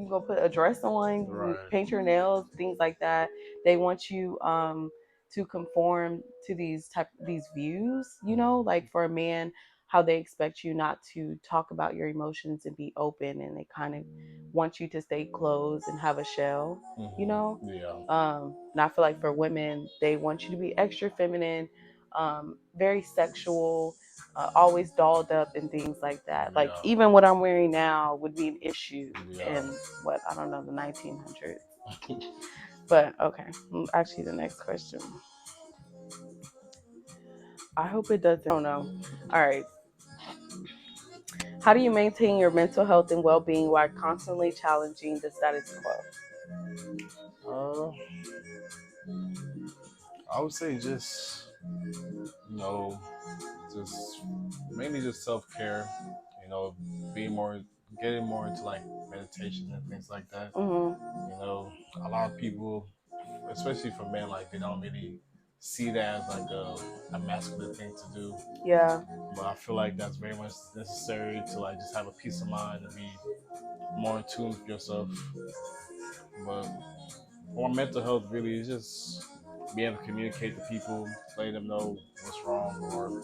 you go put a dress on, Right. paint your nails, things like that. They want you to conform to these views, like for a man, how they expect you not to talk about your emotions and be open, and they kind of want you to stay closed and have a shell, Yeah. And I feel like for women, they want you to be extra feminine, very sexual, always dolled up and things like that. Like Yeah. even what I'm wearing now would be an issue Yeah. in what I don't know the 1900s. But okay, actually the next question. I hope it doesn't. I don't know. All right. How do you maintain your mental health and well-being while constantly challenging the status Uh, I would say just you know, just mainly just self care. You know, being more, getting more into like meditation and things like that. quo? You know, a lot of people, especially for men, like they don't really see that as like a masculine thing to do. Yeah. But I feel like that's very much necessary to like just have a peace of mind and be more in tune with yourself. But for mental health, really, is just being able to communicate to people, letting them know what's wrong, or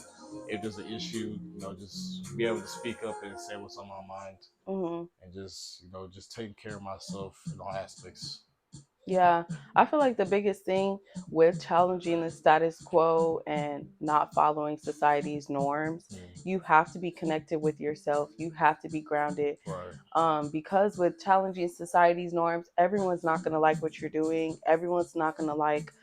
if there's an issue, just be able to speak up and say what's on my mind, Hmm. and just just taking care of myself in all aspects. Yeah, I feel like the biggest thing with challenging the status quo and not following society's norms, you have to be connected with yourself. You have to be grounded. Right. Because with challenging society's norms, everyone's not going to like what you're doing. Everyone's not going to like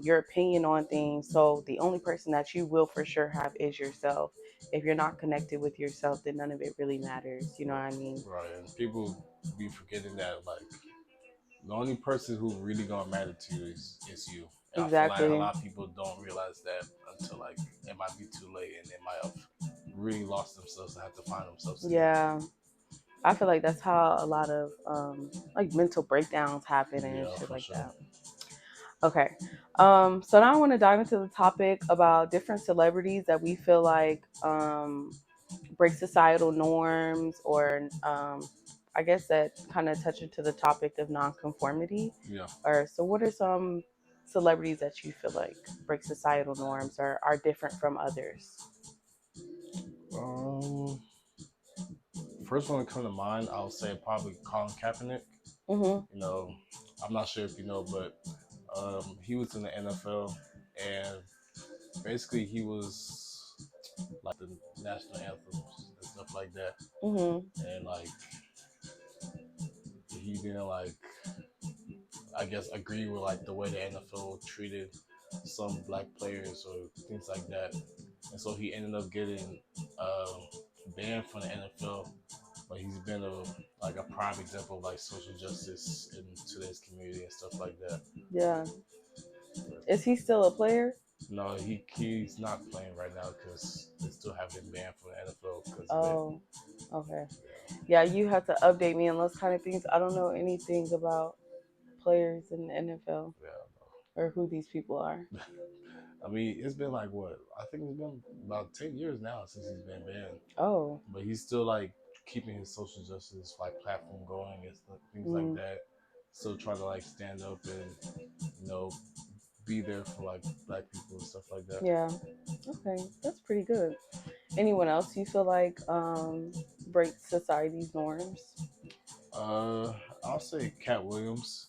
your opinion on things. So the only person that you will for sure have is yourself. If you're not connected with yourself, then none of it really matters. You know what I mean? Right. And people be forgetting that like the only person who really gonna matter to you is you. And I feel like a Exactly. lot of people don't realize that until like it might be too late and they might have really lost themselves and have to find themselves again. Yeah. I feel like that's how a lot of like mental breakdowns happen and Yeah, shit for like sure. that. Okay. So now I want to dive into the topic about different celebrities that we feel like break societal norms, or I guess that kind of touch into the topic of nonconformity. Yeah. Or so, what are some celebrities that you feel like break societal norms or are different from others? Um, First one to come to mind, I'll say probably Colin Kaepernick. Mm-hmm. You know, I'm not sure if you know, but he was in the NFL, and basically he was like the national anthems and stuff like that, Mm-hmm. and like he didn't like, I guess, agree with like the way the NFL treated some black players or things like that, and so he ended up getting um, banned from the NFL. But he's been a prime example of like social justice in today's community and stuff like that. Yeah. Is he still a player? No, he's not playing right now because they still have him banned from the NFL because of it. Oh, okay. Yeah. Yeah, you have to update me on those kind of things. I don't know anything about players in the NFL or who these people are. Yeah. I mean, it's been like what? I think it's been about 10 years now since he's been banned. Oh. But he's still like keeping his social justice like platform going and stuff, things like Mm. that. Still trying to like stand up and you know be there for like black people and stuff like that. Yeah. Okay, that's pretty good. Anyone else you feel like breaks society's norms? Uh, I'll say Cat Williams.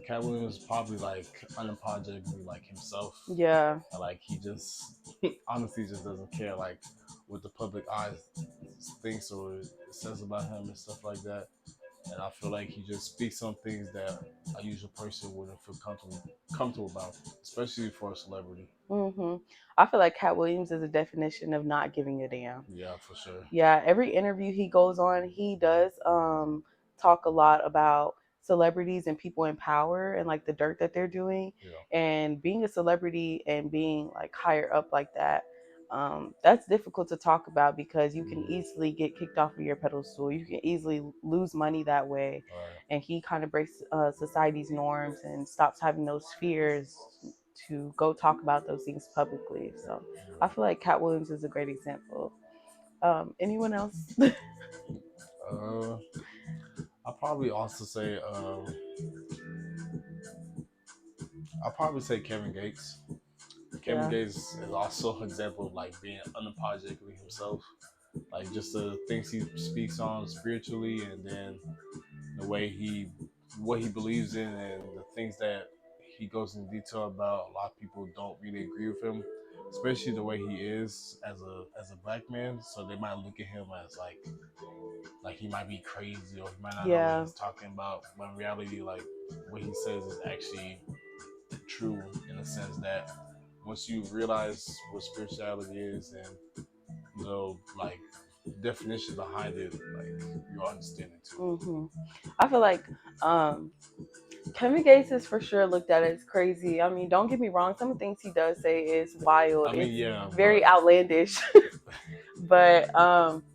Cat Williams is probably like unapologetically like himself. Yeah. And, like he just honestly just doesn't care like what the public eye thinks or says about him and stuff like that. And I feel like he just speaks on things that a usual person wouldn't feel comfortable about, especially for a celebrity. Hmm. I feel like Cat Williams is a definition of not giving a damn. Yeah, for sure. Yeah, every interview he goes on, he does talk a lot about celebrities and people in power and like the dirt that they're doing. Yeah. And being a celebrity and being like higher up like that, that's difficult to talk about because you can easily get kicked off of your pedestal. You can easily lose money that way. Right. And he kind of breaks society's norms and stops having those fears to go talk about those things publicly. So I feel like Cat Williams is a great example. Anyone else? Uh, I'll probably also say I'll probably say Kevin Gates. Kevin Yeah. Gates is also an example of like being unapologetically himself. Like just the things he speaks on spiritually, and then the way he what he believes in, and the things that he goes into detail about. A lot of people don't really agree with him, especially the way he is as a black man. So they might look at him as like he might be crazy or he might not know what Yeah. he's talking about. But in reality, like what he says is actually true in the sense that once you realize what spirituality is and the like definition behind it, like you'll understand it too. I feel like um, Kevin Gates is for sure looked at as crazy. I mean, don't get me wrong. Some of the things he does say is wild. I mean, It's yeah, very outlandish. But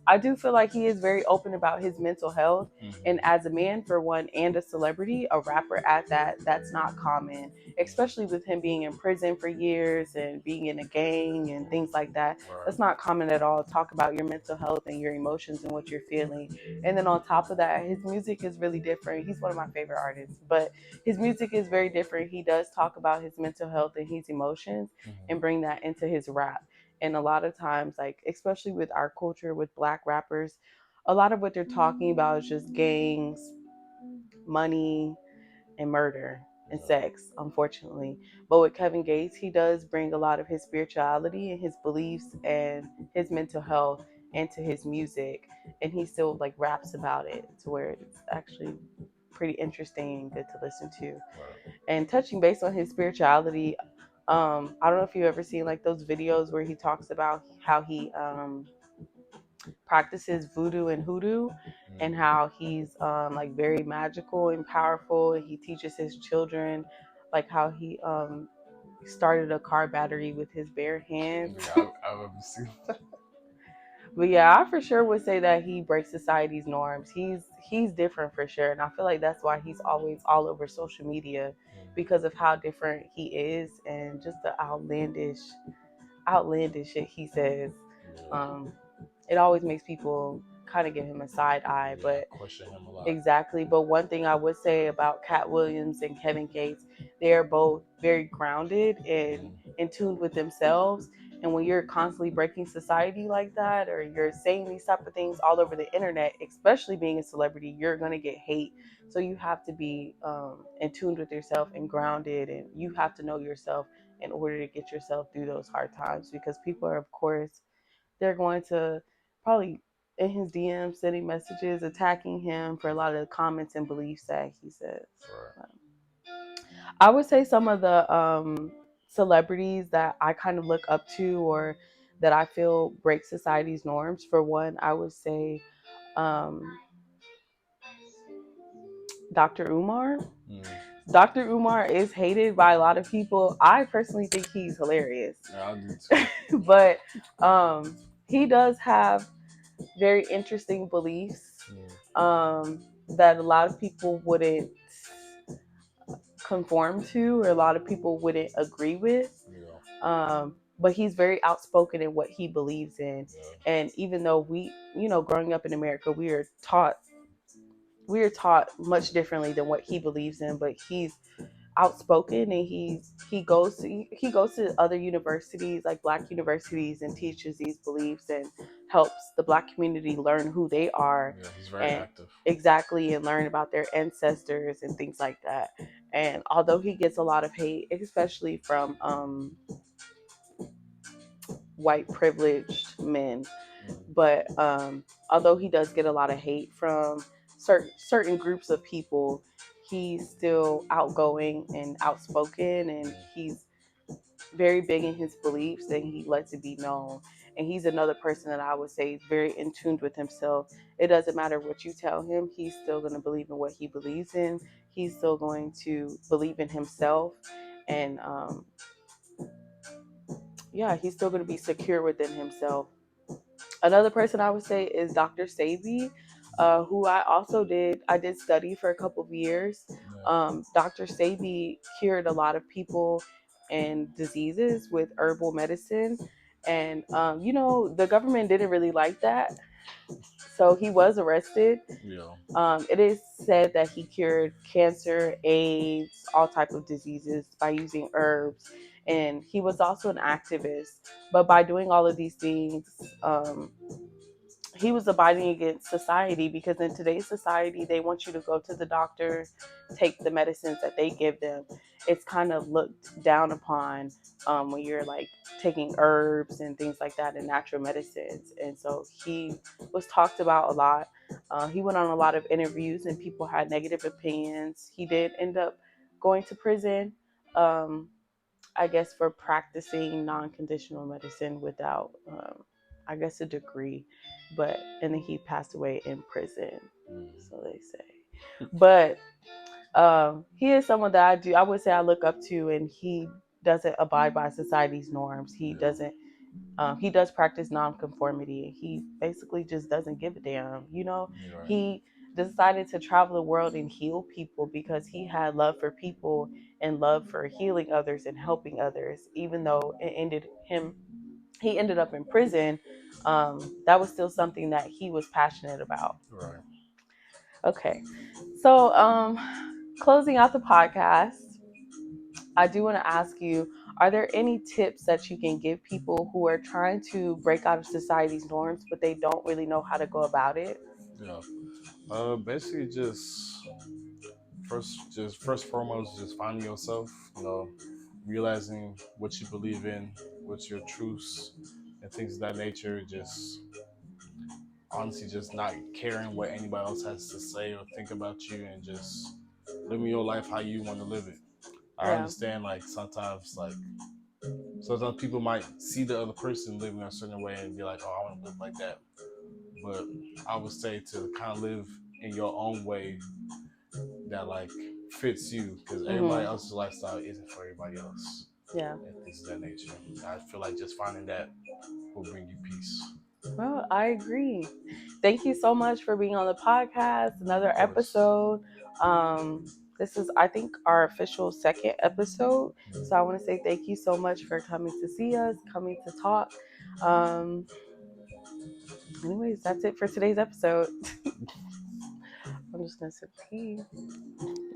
I do feel like he is very open about his mental health. And as a man, for one, and a celebrity, a rapper at that, that's not common, especially with him being in prison for years and being in a gang and things like that. That's not common at all. Talk about your mental health and your emotions and what you're feeling. And then on top of that, his music is really different. He's one of my favorite artists, but his music is very different. He does talk about his mental health and his emotions and bring that into his rap. And a lot of times, like especially with our culture with black rappers, a lot of what they're talking about is just gangs, money, and murder and sex, unfortunately. But with Kevin Gates, he does bring a lot of his spirituality and his beliefs and his mental health into his music, and he still like raps about it to where it's actually pretty interesting and good to listen to. And touching base on his spirituality, I don't know if you've ever seen like those videos where he talks about how he practices voodoo and hoodoo, and how he's like very magical and powerful, and he teaches his children like how he started a car battery with his bare hands. Yeah, I've ever seen that. But yeah, I for sure would say that he breaks society's norms. He's different for sure, and I feel like that's why he's always all over social media, because of how different he is and just the outlandish shit he says. Um, it always makes people kind of give him a side eye, but question him a lot. exactly. But one thing I would say about Cat Williams and Kevin Gates, they are both very grounded and in tune with themselves. And when you're constantly breaking society like that, or you're saying these type of things all over the internet, especially being a celebrity, you're gonna get hate. So you have to be in tune with yourself and grounded, and you have to know yourself in order to get yourself through those hard times. Because people are, of course, they're going to probably in his DMs sending messages attacking him for a lot of the comments and beliefs that he says. I would say some of the celebrities that I kind of look up to or that I feel break society's norms. For one, I would say um, Dr. Umar. Dr. Umar is hated by a lot of people. I personally think he's hilarious. Yeah, I do too. But he does have very interesting beliefs that a lot of people wouldn't conform to, or a lot of people wouldn't agree with. But he's very outspoken in what he believes in. And even though we, growing up in America, we are taught much differently than what he believes in, but he's outspoken, and he goes to other universities, like black universities, and teaches these beliefs and helps the black community learn who they are. Yeah, he's very And active. exactly, and learn about their ancestors and things like that. And although he gets a lot of hate, especially from white privileged men, but although he does get a lot of hate from certain groups of people, he's still outgoing and outspoken, and he's very big in his beliefs, and he lets it be known. And he's another person that I would say is very in tune with himself. It doesn't matter what you tell him, he's still going to believe in what he believes in. He's still going to believe in himself, and yeah, he's still going to be secure within himself. Another person I would say is Dr. Sebi, who I did study for a couple of years. Dr. Sebi cured a lot of people and diseases with herbal medicine. And, the government didn't really like that. So he was arrested. Yeah. It is said that he cured cancer, AIDS, all type of diseases by using herbs, and he was also an activist. But by doing all of these things, he was abiding against society, because in today's society they want you to go to the doctor, take the medicines that they give them. It's kind of looked down upon when you're like taking herbs and things like that and natural medicines. And so he was talked about a lot. He went on a lot of interviews and people had negative opinions. He did end up going to prison, um, I guess, for practicing non-conditional medicine without, I guess, a degree. But and then he passed away in prison, so they say. But he is someone that I would say I look up to, and he doesn't abide by society's norms. He doesn't. He does practice nonconformity. He basically just doesn't give a damn. You know, Right. he decided to travel the world and heal people because he had love for people and love for healing others and helping others. Even though he ended up in prison. That was still something that he was passionate about. Right. Okay, so closing out the podcast, I do want to ask you, are there any tips that you can give people who are trying to break out of society's norms, but they don't really know how to go about it? Yeah. Basically, just first foremost, just finding yourself. Realizing what you believe in, what's your truths, and things of that nature. Just honestly, just not caring what anybody else has to say or think about you, and just living your life how you want to live it. I Yeah. understand, sometimes people might see the other person living a certain way and be like, "Oh, I want to live like that." But I would say to kind of live in your own way that fits you, because everybody Mm-hmm. else's lifestyle isn't for everybody else, Yeah. and things of that nature. I feel like just finding that will bring you peace. Well, I agree. Thank you so much for being on the podcast. Another Of course. episode. Um, this is, I think, our official second episode. So I want to say thank you so much for coming to see us, coming to talk. Um, Anyways, that's it for today's episode. I'm just gonna sip tea.